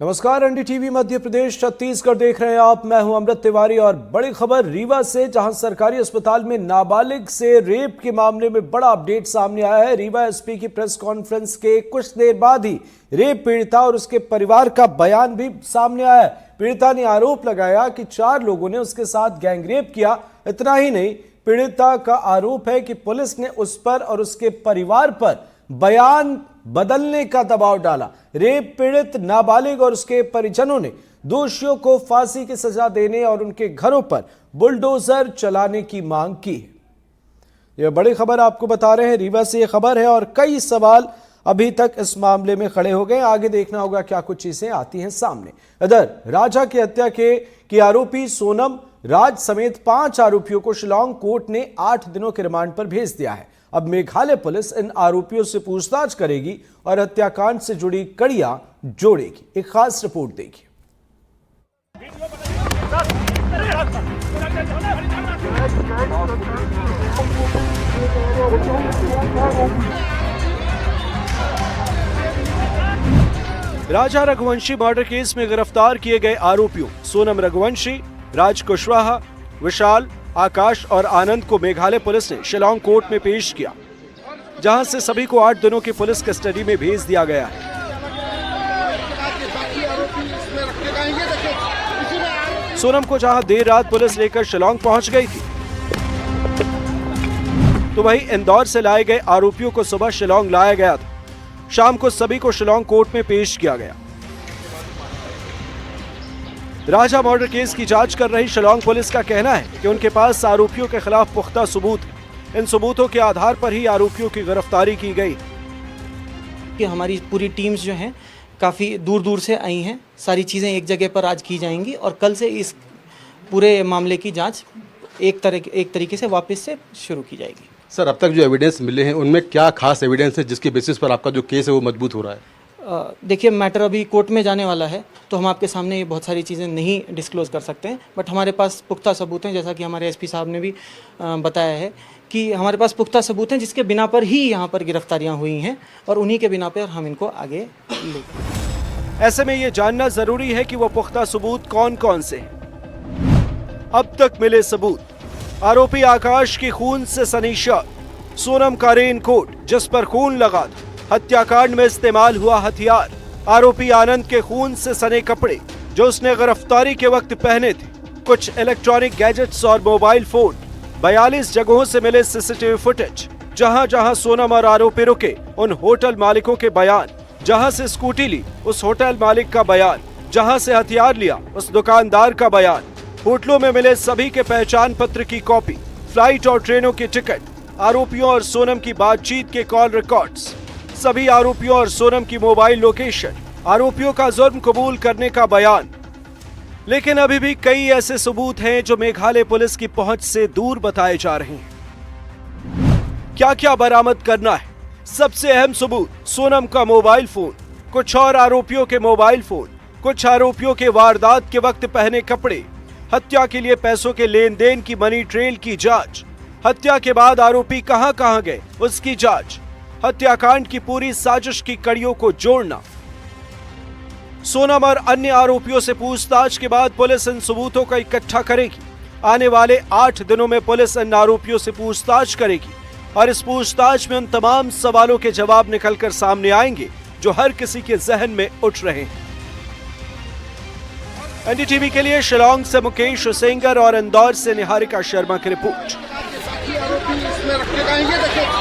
नमस्कार, एनडीटीवी मध्य प्रदेश छत्तीसगढ़ देख रहे हैं आप। मैं हूं अमृत तिवारी और बड़ी खबर रीवा से, जहां सरकारी अस्पताल में नाबालिग से रेप के मामले में बड़ा अपडेट सामने आया है। रीवा एसपी की प्रेस कॉन्फ्रेंस के कुछ देर बाद ही रेप पीड़िता और उसके परिवार का बयान भी सामने आया है। पीड़िता ने आरोप लगाया कि 4 लोगों ने उसके साथ गैंगरेप किया। इतना ही नहीं, पीड़िता का आरोप है कि पुलिस ने उस पर और उसके परिवार पर बयान बदलने का दबाव डाला। रेप पीड़ित नाबालिग और उसके परिजनों ने दोषियों को फांसी की सजा देने और उनके घरों पर बुलडोजर चलाने की मांग की है। यह बड़ी खबर आपको बता रहे हैं, रीवा से यह खबर है और कई सवाल अभी तक इस मामले में खड़े हो गए। आगे देखना होगा क्या कुछ चीजें आती हैं सामने। इधर राजा की हत्या के आरोपी सोनम राज समेत 5 आरोपियों को शिलांग कोर्ट ने 8 दिनों के रिमांड पर भेज दिया है। अब मेघालय पुलिस इन आरोपियों से पूछताछ करेगी और हत्याकांड से जुड़ी कड़ियां जोड़ेगी। एक खास रिपोर्ट देखिए। राजा रघुवंशी मर्डर केस में गिरफ्तार किए गए आरोपियों सोनम रघुवंशी, राज कुशवाहा, विशाल, आकाश और आनंद को मेघालय पुलिस ने शिलांग कोर्ट में पेश किया, जहां से सभी को 8 दिनों की पुलिस कस्टडी में भेज दिया गया है। सोनम को जहां देर रात पुलिस लेकर शिलांग पहुंच गई थी, तो वहीं इंदौर से लाए गए आरोपियों को सुबह शिलांग लाया गया था। शाम को सभी को शिलांग कोर्ट में पेश किया गया। राजा मर्डर केस की जांच कर रही शिलांग पुलिस का कहना है कि उनके पास आरोपियों के खिलाफ पुख्ता सबूत है। इन सबूतों के आधार पर ही आरोपियों की गिरफ्तारी की गई। कि हमारी पूरी टीम्स जो हैं काफ़ी दूर दूर से आई हैं। सारी चीज़ें एक जगह पर आज की जाएंगी और कल से इस पूरे मामले की जांच एक तरीके से वापस से शुरू की जाएगी। सर, अब तक जो एविडेंस मिले हैं उनमें क्या खास एविडेंस है जिसकी बेसिस पर आपका जो केस है वो मजबूत हो रहा है? देखिए, मैटर अभी कोर्ट में जाने वाला है, तो हम आपके सामने ये बहुत सारी चीज़ें नहीं डिस्क्लोज़ कर सकते हैं, बट हमारे पास पुख्ता सबूत हैं। जैसा कि हमारे एसपी साहब ने भी बताया है कि हमारे पास पुख्ता सबूत हैं जिसके बिना पर ही यहाँ पर गिरफ्तारियाँ हुई हैं और उन्हीं के बिना पर हम इनको आगे ले। ऐसे में ये जानना जरूरी है कि वो पुख्ता सबूत कौन कौन से हैं। अब तक मिले सबूत: आरोपी आकाश की खून से सनी शर्ट, सोनम का रेन कोट जिस पर खून लगा था, हत्याकांड में इस्तेमाल हुआ हथियार, आरोपी आनंद के खून से सने कपड़े जो उसने गिरफ्तारी के वक्त पहने थे, कुछ इलेक्ट्रॉनिक गैजेट्स और मोबाइल फोन, 42 जगहों से मिले सीसीटीवी फुटेज, जहां जहां सोनम और आरोपी रुके उन होटल मालिकों के बयान, जहां से स्कूटी ली उस होटल मालिक का बयान, जहां से हथियार लिया उस दुकानदार का बयान, होटलों में मिले सभी के पहचान पत्र की कॉपी, फ्लाइट और ट्रेनों के टिकट, आरोपियों और सोनम की बातचीत के कॉल रिकॉर्ड्स, सभी आरोपियों और सोनम की मोबाइल लोकेशन, आरोपियों का जुर्म कबूल करने का बयान। लेकिन अभी भी कई ऐसे सबूत हैं जो मेघालय पुलिस की पहुंच से दूर बताए जा रहे हैं। क्या क्या बरामद करना है? सबसे अहम सबूत सोनम का मोबाइल फोन, कुछ और आरोपियों के मोबाइल फोन, कुछ आरोपियों के वारदात के वक्त पहने कपड़े, हत्या के लिए पैसों के लेन देन की मनी ट्रेल की जांच, हत्या के बाद आरोपी कहां कहां गए उसकी जांच, हत्याकांड की पूरी साजिश की कड़ियों को जोड़ना। सोनम और अन्य आरोपियों से पूछताछ के बाद पुलिस इन सबूतों को इकट्ठा करेगी। आने वाले 8 दिनों में पुलिस इन आरोपियों से पूछताछ करेगी और इस पूछताछ में उन तमाम सवालों के जवाब निकलकर सामने आएंगे जो हर किसी के जहन में उठ रहे हैं। एनडीटीवी के लिए शिलांग से मुकेश सेंगर और इंदौर से निहारिका शर्मा की रिपोर्ट। आरोपी इसमें रखे गए हैं, देखिए